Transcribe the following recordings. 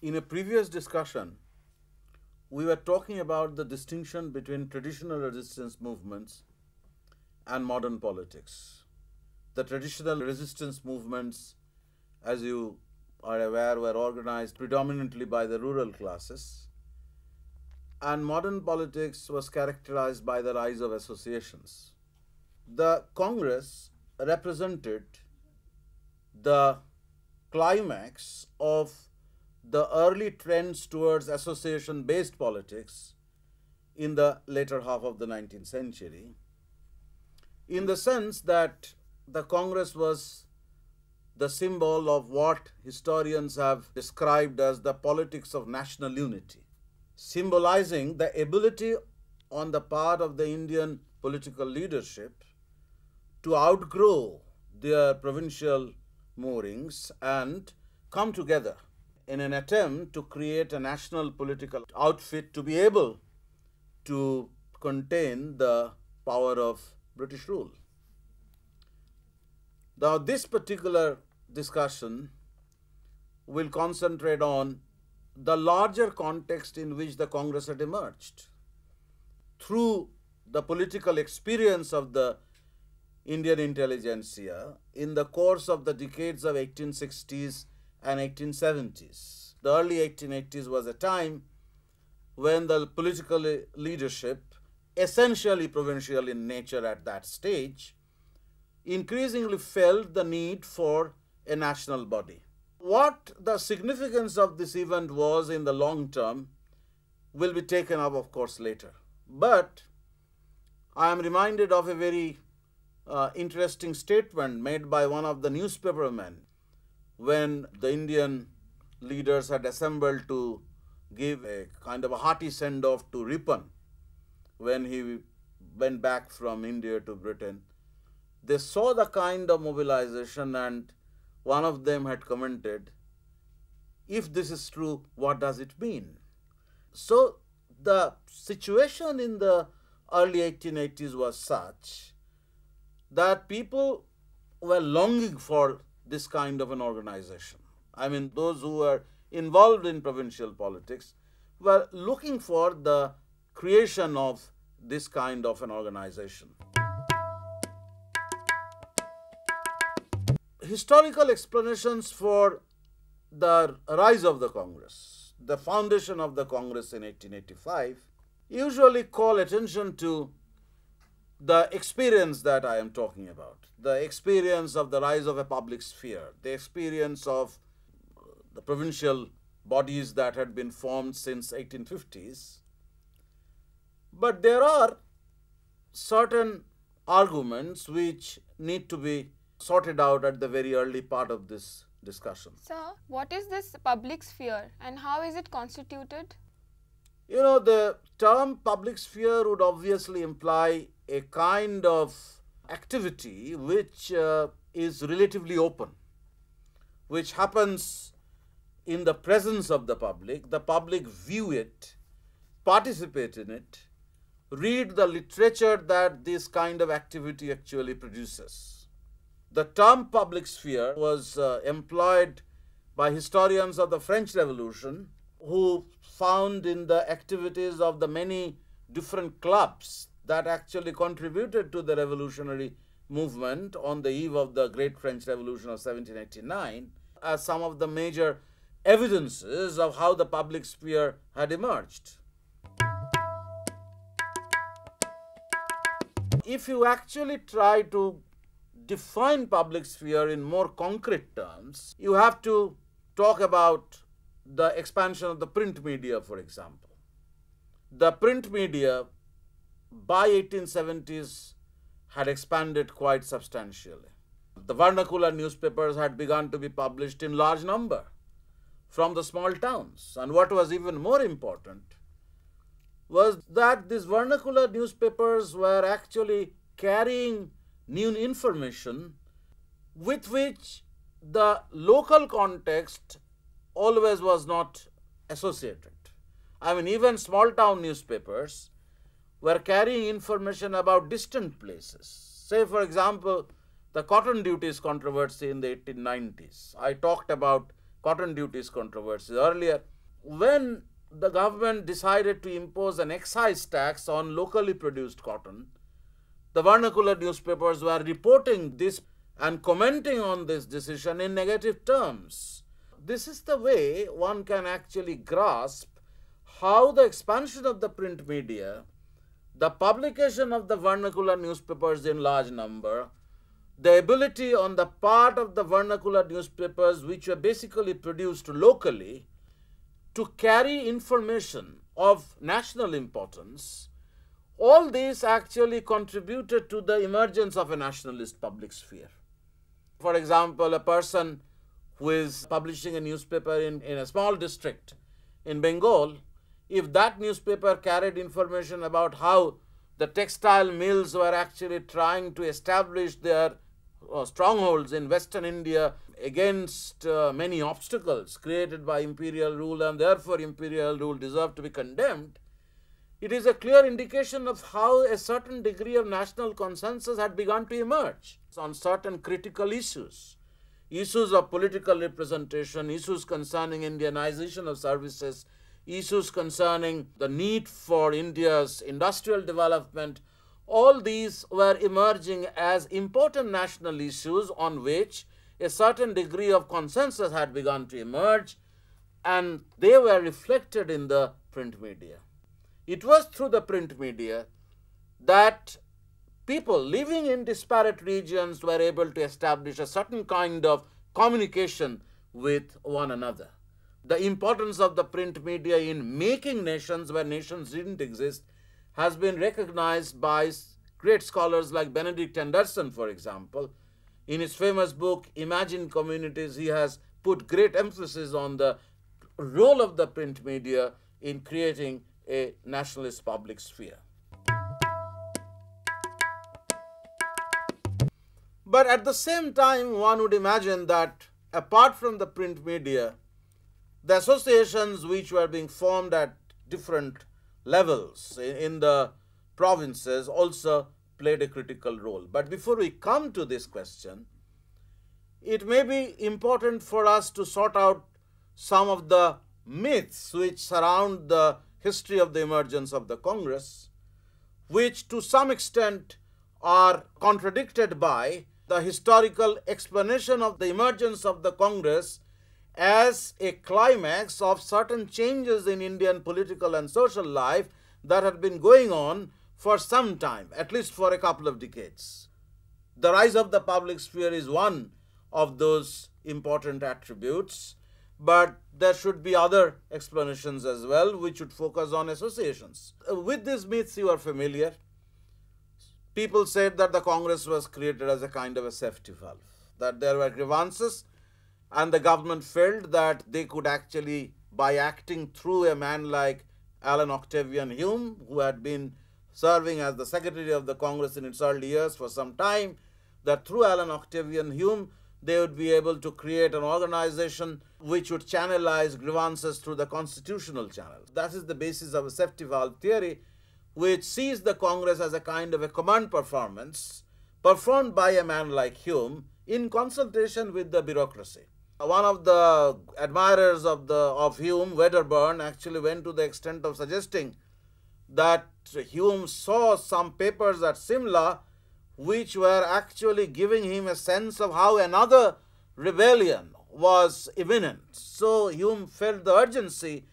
In a previous discussion, we were talking about the distinction between traditional resistance movements and modern politics. The traditional resistance movements, as you are aware, were organized predominantly by the rural classes, and modern politics was characterized by the rise of associations. The Congress represented the climax of the early trends towards association-based politics in the later half of the 19th century, in the sense that the Congress was the symbol of what historians have described as the politics of national unity, symbolizing the ability on the part of the Indian political leadership to outgrow their provincial moorings and come together in an attempt to create a national political outfit to be able to contain the power of British rule. Now, this particular discussion will concentrate on the larger context in which the Congress had emerged. Through the political experience of the Indian intelligentsia in the course of the decades of 1860s and 1870s. The early 1880s was a time when the political leadership, essentially provincial in nature at that stage, increasingly felt the need for a national body. What the significance of this event was in the long term will be taken up, of course, later. But I am reminded of a very interesting statement made by one of the newspapermen when the Indian leaders had assembled to give a kind of a hearty send-off to Ripon when he went back from India to Britain. They saw the kind of mobilization, and one of them had commented, "If this is true, what does it mean?" So the situation in the early 1880s was such that people were longing for this kind of an organization. I mean, those who were involved in provincial politics were looking for the creation of this kind of an organization. Historical explanations for the rise of the Congress, the foundation of the Congress in 1885, usually call attention to the experience that I am talking about, the experience of the rise of a public sphere, the experience of the provincial bodies that had been formed since 1850s. But there are certain arguments which need to be sorted out at the very early part of this discussion. Sir, what is this public sphere and how is it constituted? You know, the term public sphere would obviously imply a kind of activity which is relatively open, which happens in the presence of the public view it, participate in it, read the literature that this kind of activity actually produces. The term public sphere was employed by historians of the French Revolution who found in the activities of the many different clubs that actually contributed to the revolutionary movement on the eve of the Great French Revolution of 1789 as some of the major evidences of how the public sphere had emerged. If you actually try to define public sphere in more concrete terms, you have to talk about the expansion of the print media, for example. The print media by 1870s had expanded quite substantially. The vernacular newspapers had begun to be published in large number from the small towns. And what was even more important was that these vernacular newspapers were actually carrying new information with which the local context always was not associated. I mean, even small town newspapers were carrying information about distant places. Say, for example, the cotton duties controversy in the 1890s. I talked about cotton duties controversy earlier. When the government decided to impose an excise tax on locally produced cotton, the vernacular newspapers were reporting this and commenting on this decision in negative terms. This is the way one can actually grasp how the expansion of the print media, the publication of the vernacular newspapers in large number, the ability on the part of the vernacular newspapers, which were basically produced locally, to carry information of national importance, all these actually contributed to the emergence of a nationalist public sphere. For example, a person who is publishing a newspaper in a small district in Bengal, if that newspaper carried information about how the textile mills were actually trying to establish their strongholds in Western India against many obstacles created by imperial rule, and therefore imperial rule deserved to be condemned, it is a clear indication of how a certain degree of national consensus had begun to emerge on certain critical issues. Issues of political representation, issues concerning Indianization of services, issues concerning the need for India's industrial development, all these were emerging as important national issues on which a certain degree of consensus had begun to emerge, and they were reflected in the print media. It was through the print media that people living in disparate regions were able to establish a certain kind of communication with one another. The importance of the print media in making nations where nations didn't exist has been recognized by great scholars like Benedict Anderson, for example. In his famous book, Imagine Communities, he has put great emphasis on the role of the print media in creating a nationalist public sphere. But at the same time, one would imagine that apart from the print media, the associations which were being formed at different levels in the provinces also played a critical role. But before we come to this question, it may be important for us to sort out some of the myths which surround the history of the emergence of the Congress, which to some extent are contradicted by the historical explanation of the emergence of the Congress as a climax of certain changes in Indian political and social life that had been going on for some time, at least for a couple of decades. The rise of the public sphere is one of those important attributes, but there should be other explanations as well, which would focus on associations. With these myths, you are familiar. People said that the Congress was created as a kind of a safety valve, that there were grievances, and the government felt that they could actually, by acting through a man like Alan Octavian Hume, who had been serving as the Secretary of the Congress in its early years for some time, that through Alan Octavian Hume, they would be able to create an organization which would channelize grievances through the constitutional channel. That is the basis of a safety valve theory, which sees the Congress as a kind of a command performance performed by a man like Hume in consultation with the bureaucracy. One of the admirers of Hume, Wedderburn, actually went to the extent of suggesting that Hume saw some papers at Simla which were actually giving him a sense of how another rebellion was imminent. So Hume felt the urgency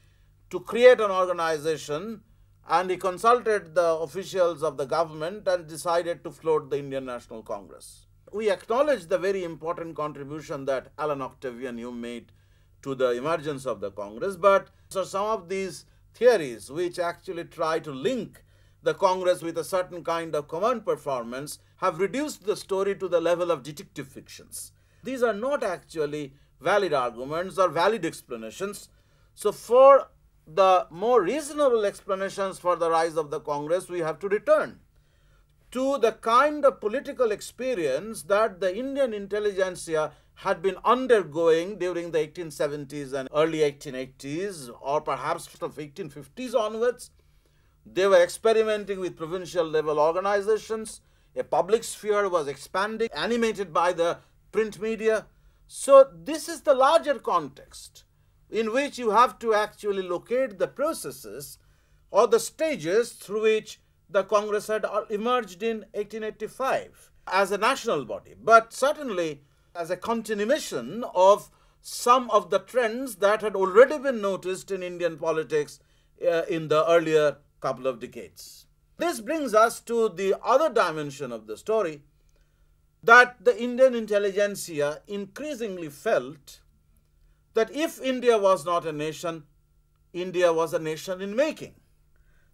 to create an organization, and he consulted the officials of the government and decided to float the Indian National Congress. We acknowledge the very important contribution that Alan Octavian Hume made to the emergence of the Congress, but so some of these theories which actually try to link the Congress with a certain kind of command performance have reduced the story to the level of detective fictions. These are not actually valid arguments or valid explanations. So for the more reasonable explanations for the rise of the Congress, we have to return to the kind of political experience that the Indian intelligentsia had been undergoing during the 1870s and early 1880s, or perhaps from 1850s onwards. They were experimenting with provincial level organizations. A public sphere was expanding, animated by the print media. So this is the larger context in which you have to actually locate the processes or the stages through which the Congress had emerged in 1885 as a national body, but certainly as a continuation of some of the trends that had already been noticed in Indian politics in the earlier couple of decades. This brings us to the other dimension of the story, that the Indian intelligentsia increasingly felt that if India was not a nation, India was a nation in making.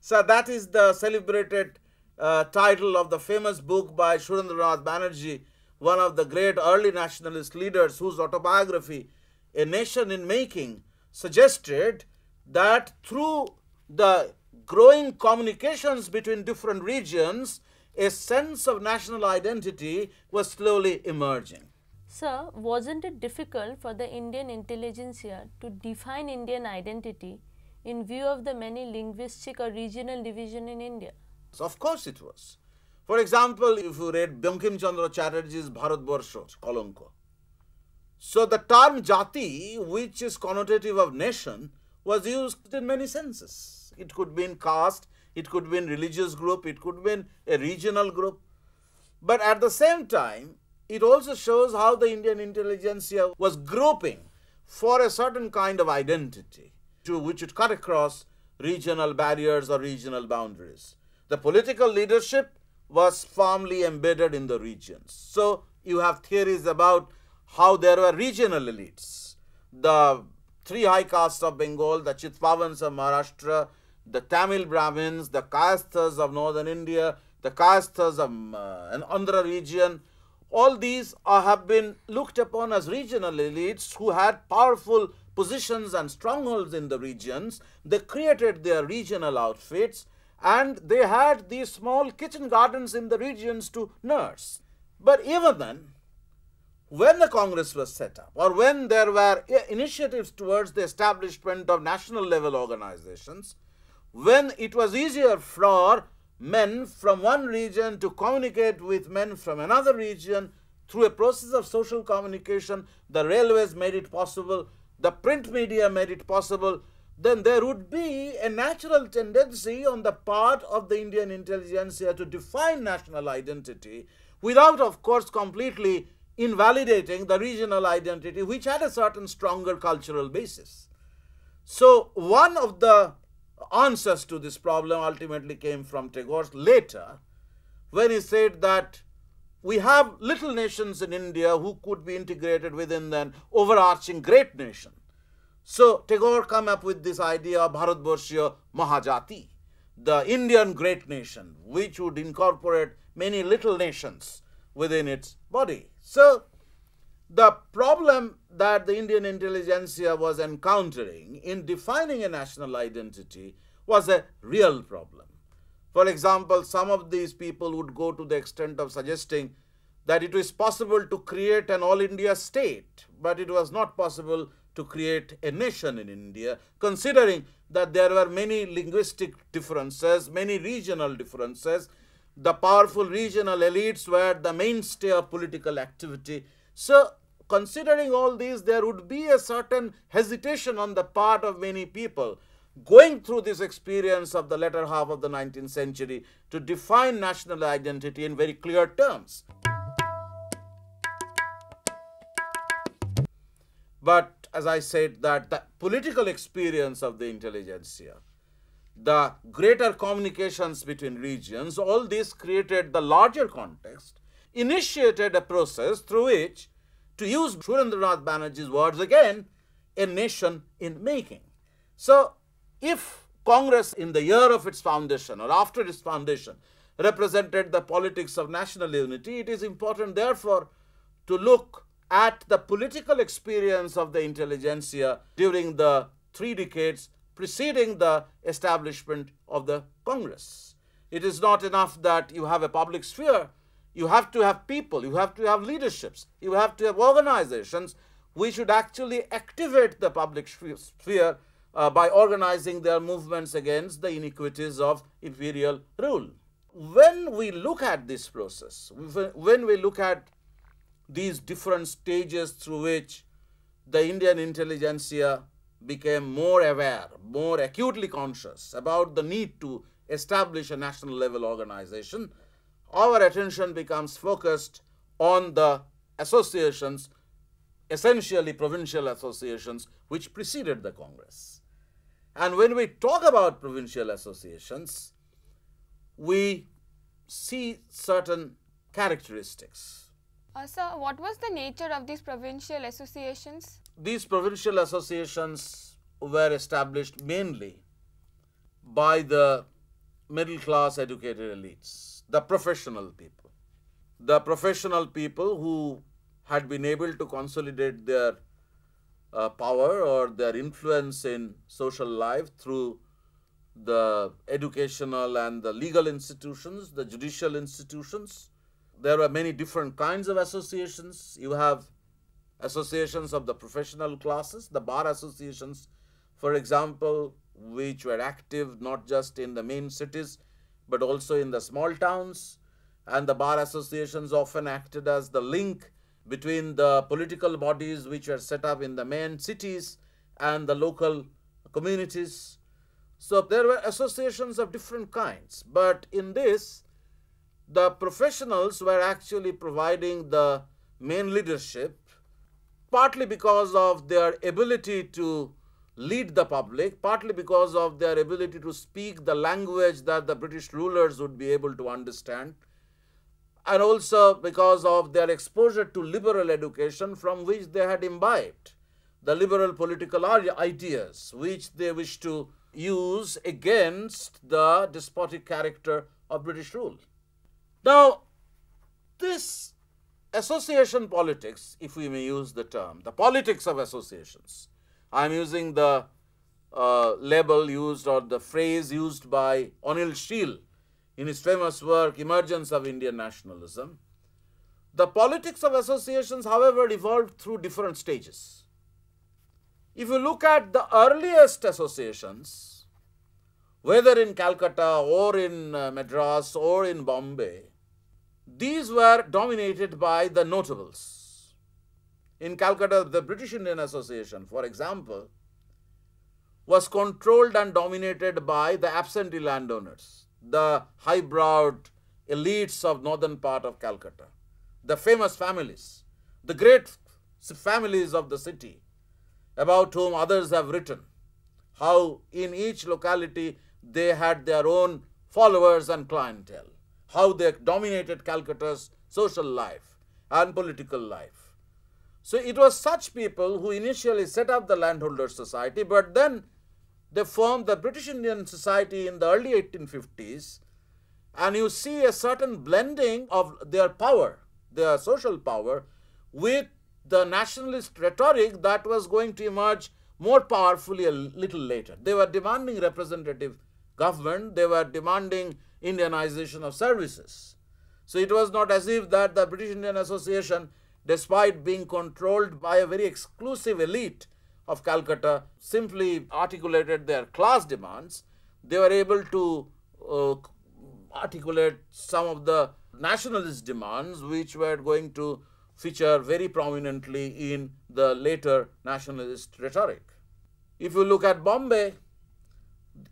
So that is the celebrated title of the famous book by Surendranath Banerjee, one of the great early nationalist leaders, whose autobiography, A Nation in Making, suggested that through the growing communications between different regions, a sense of national identity was slowly emerging. Sir, wasn't it difficult for the Indian intelligentsia to define Indian identity in view of the many linguistic or regional division in India? So of course it was. For example, if you read Bankim Chandra Chatterjee's Bharatbarsha, Kalanko, so the term jati, which is connotative of nation, was used in many senses. It could be in caste, it could be in religious group, it could be in a regional group. But at the same time, it also shows how the Indian intelligentsia was groping for a certain kind of identity which would cut across regional barriers or regional boundaries. The political leadership was firmly embedded in the regions. So you have theories about how there were regional elites. The three high castes of Bengal, the Chitpavans of Maharashtra, the Tamil Brahmins, the Kayasthas of northern India, the Kayasthas of an Andhra region, all these have been looked upon as regional elites who had powerful positions and strongholds in the regions. They created their regional outfits and they had these small kitchen gardens in the regions to nurse. But even then, when the Congress was set up, or when there were initiatives towards the establishment of national level organizations, when it was easier for men from one region to communicate with men from another region through a process of social communication, the railways made it possible, the print media made it possible, then there would be a natural tendency on the part of the Indian intelligentsia to define national identity without, of course, completely invalidating the regional identity, which had a certain stronger cultural basis. So one of the answers to this problem ultimately came from Tagore later, when he said that we have little nations in India who could be integrated within an overarching great nation. So Tagore came up with this idea of Bharatvarsha Mahajati, the Indian great nation, which would incorporate many little nations within its body. So the problem that the Indian intelligentsia was encountering in defining a national identity was a real problem. For example, some of these people would go to the extent of suggesting that it was possible to create an all-India state, but it was not possible to create a nation in India, considering that there were many linguistic differences, many regional differences. The powerful regional elites were the mainstay of political activity. So, considering all these, there would be a certain hesitation on the part of many people going through this experience of the latter half of the 19th century to define national identity in very clear terms. But as I said, that the political experience of the intelligentsia, the greater communications between regions, all this created the larger context, initiated a process through which, to use Surendranath Banerjee's words again, a nation in making. So, if Congress in the year of its foundation or after its foundation represented the politics of national unity, it is important therefore to look at the political experience of the intelligentsia during the 3 decades preceding the establishment of the Congress. It is not enough that you have a public sphere. You have to have people, you have to have leaderships, you have to have organizations which should actually activate the public sphere by organizing their movements against the iniquities of imperial rule. When we look at this process, when we look at these different stages through which the Indian intelligentsia became more aware, more acutely conscious about the need to establish a national level organization, our attention becomes focused on the associations, essentially provincial associations, which preceded the Congress. And when we talk about provincial associations, we see certain characteristics. Sir, what was the nature of these provincial associations? These provincial associations were established mainly by the middle class educated elites, the professional people. The professional people who had been able to consolidate their power or their influence in social life through the educational and the legal institutions, the judicial institutions. There were many different kinds of associations. You have associations of the professional classes, the bar associations, for example, which were active not just in the main cities, but also in the small towns. And the bar associations often acted as the link between the political bodies which were set up in the main cities and the local communities. So there were associations of different kinds. But in this, the professionals were actually providing the main leadership, partly because of their ability to lead the public, partly because of their ability to speak the language that the British rulers would be able to understand, and also because of their exposure to liberal education from which they had imbibed the liberal political ideas which they wished to use against the despotic character of British rule. Now, this association politics, if we may use the term, the politics of associations, I am using the label used or the phrase used by Anil Sheel in his famous work, Emergence of Indian Nationalism. The politics of associations, however, evolved through different stages. If you look at the earliest associations, whether in Calcutta or in Madras or in Bombay, these were dominated by the notables. In Calcutta, the British Indian Association, for example, was controlled and dominated by the absentee landowners, the high-browed elites of northern part of Calcutta, the famous families, the great families of the city, about whom others have written, how in each locality they had their own followers and clientele, how they dominated Calcutta's social life and political life. So it was such people who initially set up the Landholders' Society, but then they formed the British Indian Society in the early 1850s, and you see a certain blending of their power, their social power, with the nationalist rhetoric that was going to emerge more powerfully a little later. They were demanding representative government, they were demanding Indianization of services. So it was not as if that the British Indian Association, despite being controlled by a very exclusive elite of Calcutta, simply articulated their class demands. They were able to articulate some of the nationalist demands which were going to feature very prominently in the later nationalist rhetoric. If you look at Bombay,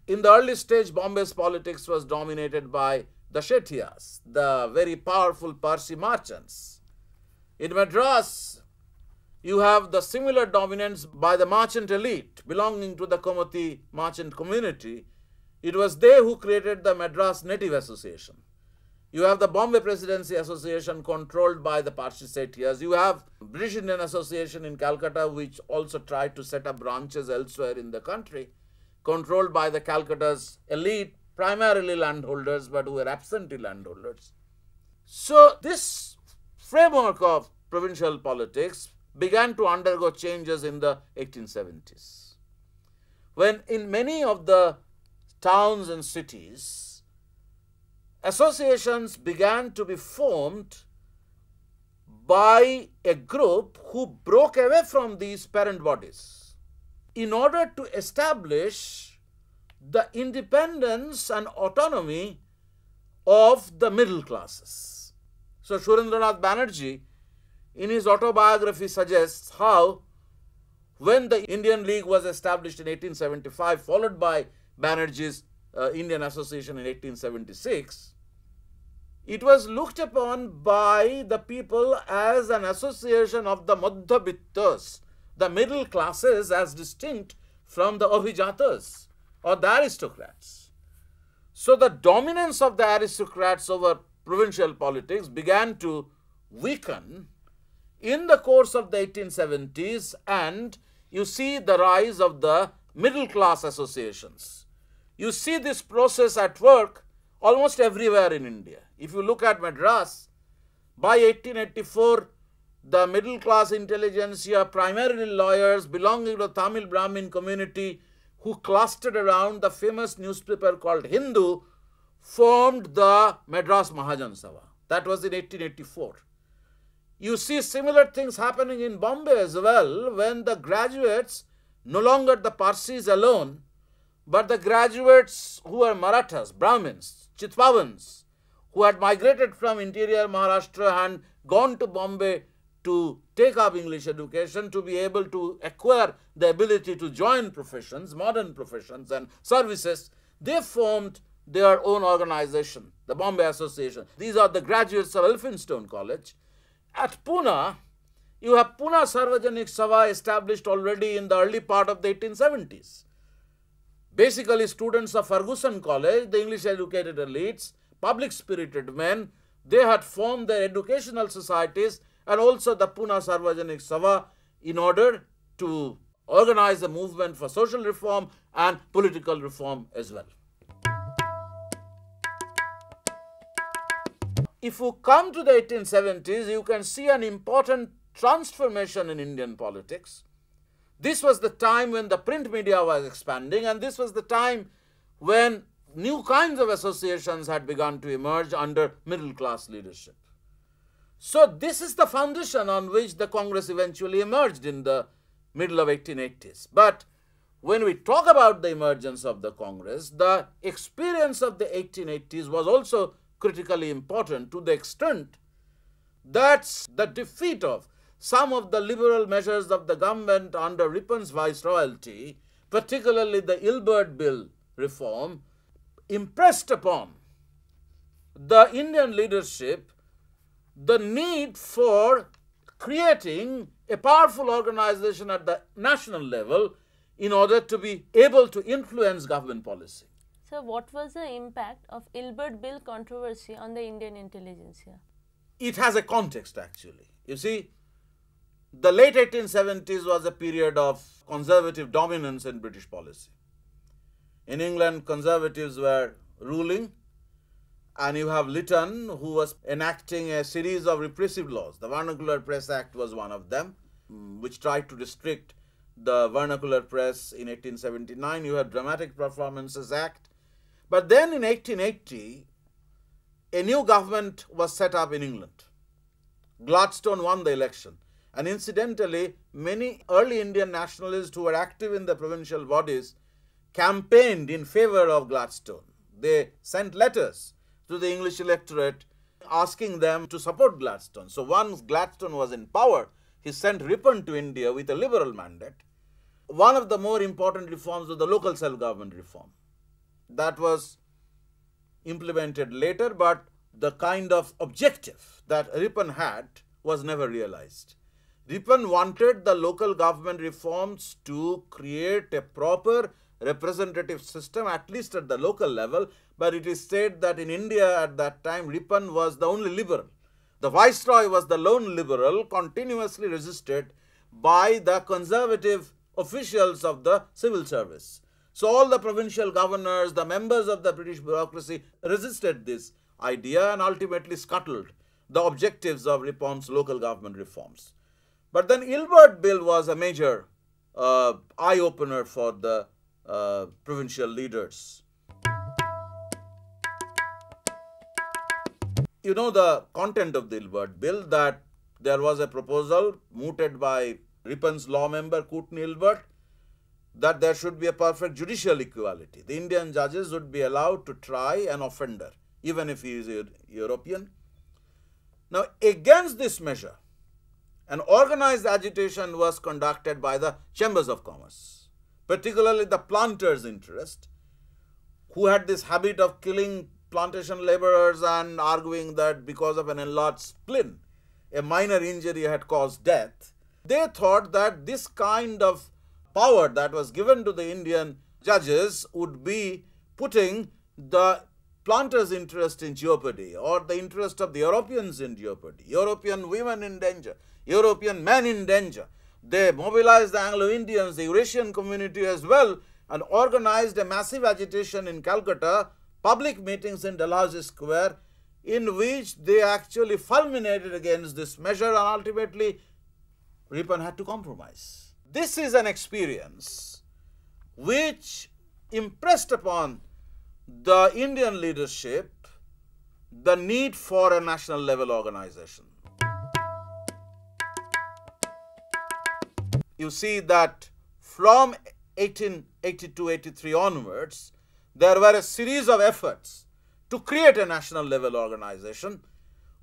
in the early stage, Bombay's politics was dominated by the Shetiyas, the very powerful Parsi merchants. In Madras, you have the similar dominance by the merchant elite belonging to the Komati merchant community. It was they who created the Madras Native Association. You have the Bombay Presidency Association controlled by the Parsi Shetiyas. You have British Indian Association in Calcutta, which also tried to set up branches elsewhere in the country, controlled by the Calcutta's elite, primarily landholders, but who were absentee landholders. So this framework of provincial politics began to undergo changes in the 1870s, when in many of the towns and cities, associations began to be formed by a group who broke away from these parent bodies in order to establish the independence and autonomy of the middle classes. So Surendranath Banerjee in his autobiography suggests how when the Indian League was established in 1875, followed by Banerjee's Indian Association in 1876, it was looked upon by the people as an association of the Madhyabittas, the middle classes, as distinct from the Abhijatas or the aristocrats. So the dominance of the aristocrats over provincial politics began to weaken in the course of the 1870s, and you see the rise of the middle class associations. You see this process at work almost everywhere in India. If you look at Madras, by 1884, the middle class intelligentsia, primarily lawyers belonging to the Tamil Brahmin community who clustered around the famous newspaper called Hindu, formed the Madras Mahajan Sabha. That was in 1884. You see similar things happening in Bombay as well, when the graduates, no longer the Parsis alone, but the graduates who were Marathas, Brahmins, Chitpavans, who had migrated from interior Maharashtra and gone to Bombay to take up English education, to be able to acquire the ability to join professions, modern professions and services, they formed their own organization, the Bombay Association. These are the graduates of Elphinstone College. At Pune, you have Pune Sarvajanik Sabha established already in the early part of the 1870s. Basically, students of Ferguson College, the English-educated elites, public-spirited men, they had formed their educational societies and also the Pune Sarvajanik Sabha in order to organize a movement for social reform and political reform as well. If you come to the 1870s, you can see an important transformation in Indian politics. This was the time when the print media was expanding, and this was the time when new kinds of associations had begun to emerge under middle class leadership. So this is the foundation on which the Congress eventually emerged in the middle of 1880s. But when we talk about the emergence of the Congress, the experience of the 1880s was also critically important to the extent that the defeat of some of the liberal measures of the government under Ripon's viceroyalty, particularly the Ilbert Bill reform, impressed upon the Indian leadership the need for creating a powerful organization at the national level in order to be able to influence government policy. So, what was the impact of Ilbert Bill controversy on the Indian intelligentsia? It has a context actually. You see, the late 1870s was a period of conservative dominance in British policy. In England, conservatives were ruling, and you have Lytton, who was enacting a series of repressive laws. The Vernacular Press Act was one of them, which tried to restrict the vernacular press in 1879. You had Dramatic Performances Act. But then in 1880, a new government was set up in England. Gladstone won the election. And incidentally, many early Indian nationalists who were active in the provincial bodies campaigned in favor of Gladstone. They sent letters to the English electorate asking them to support Gladstone. So once Gladstone was in power, he sent Ripon to India with a liberal mandate. One of the more important reforms was the local self-government reform. That was implemented later, but the kind of objective that Ripon had was never realized. Ripon wanted the local government reforms to create a proper representative system, at least at the local level, but it is said that in India at that time, Ripon was the only liberal. The Viceroy was the lone liberal, continuously resisted by the conservative officials of the civil service. So all the provincial governors, the members of the British bureaucracy resisted this idea and ultimately scuttled the objectives of Ripon's local government reforms. But then Ilbert Bill was a major eye-opener for the provincial leaders. You know the content of the Ilbert Bill, that there was a proposal mooted by Ripon's law member Courtney Ilbert that there should be a perfect judicial equality. The Indian judges would be allowed to try an offender, even if he is a European. Now, against this measure, An organized agitation was conducted by the chambers of commerce, particularly the planters' interest, who had this habit of killing plantation laborers and arguing that because of an enlarged spleen, a minor injury had caused death. They thought that this kind of power that was given to the Indian judges would be putting the planters' interest in jeopardy, or the interest of the Europeans in jeopardy, European women in danger, European men in danger. They mobilized the Anglo-Indians, the Eurasian community as well, and organized a massive agitation in Calcutta, public meetings in Dalhousie Square, in which they actually fulminated against this measure, and ultimately Ripon had to compromise. This is an experience which impressed upon the Indian leadership the need for a national level organization. You see that from 1882-83 onwards, there were a series of efforts to create a national level organization.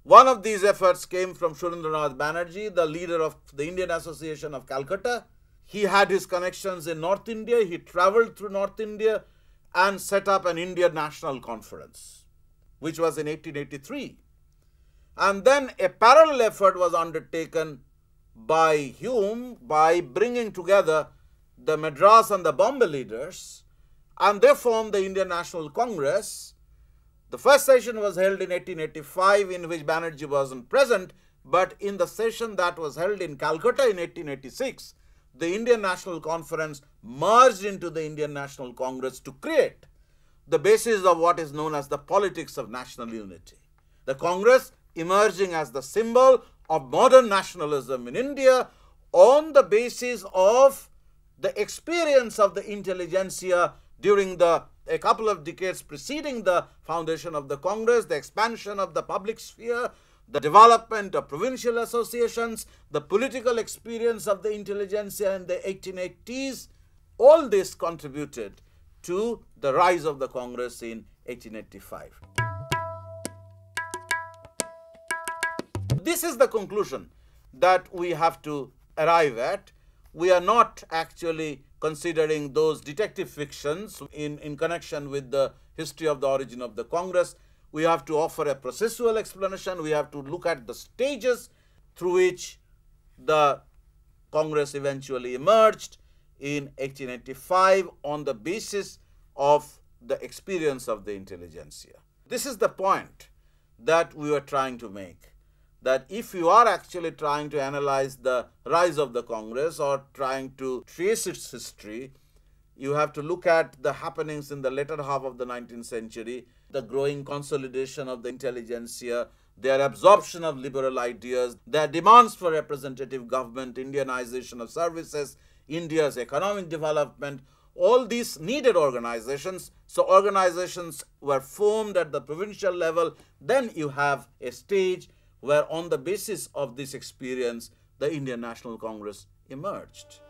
One of these efforts came from Surendranath Banerjee, the leader of the Indian Association of Calcutta. He had his connections in North India. He traveled through North India and set up an Indian National Conference, which was in 1883. And then a parallel effort was undertaken by Hume by bringing together the Madras and the Bombay leaders, and they formed the Indian National Congress. The first session was held in 1885, in which Banerjee wasn't present, but in the session that was held in Calcutta in 1886, the Indian National Conference merged into the Indian National Congress to create the basis of what is known as the politics of national unity. The Congress emerging as the symbol of modern nationalism in India on the basis of the experience of the intelligentsia during a couple of decades preceding the foundation of the Congress, the expansion of the public sphere, the development of provincial associations, the political experience of the intelligentsia in the 1880s. All this contributed to the rise of the Congress in 1885. This is the conclusion that we have to arrive at. We are not actually considering those detective fictions in connection with the history of the origin of the Congress. We have to offer a processual explanation. We have to look at the stages through which the Congress eventually emerged in 1885 on the basis of the experience of the intelligentsia. This is the point that we were trying to make, that if you are actually trying to analyze the rise of the Congress or trying to trace its history, you have to look at the happenings in the latter half of the 19th century, the growing consolidation of the intelligentsia, their absorption of liberal ideas, their demands for representative government, Indianization of services, India's economic development. All these needed organizations. So organizations were formed at the provincial level. Then you have a stage where on the basis of this experience, the Indian National Congress emerged.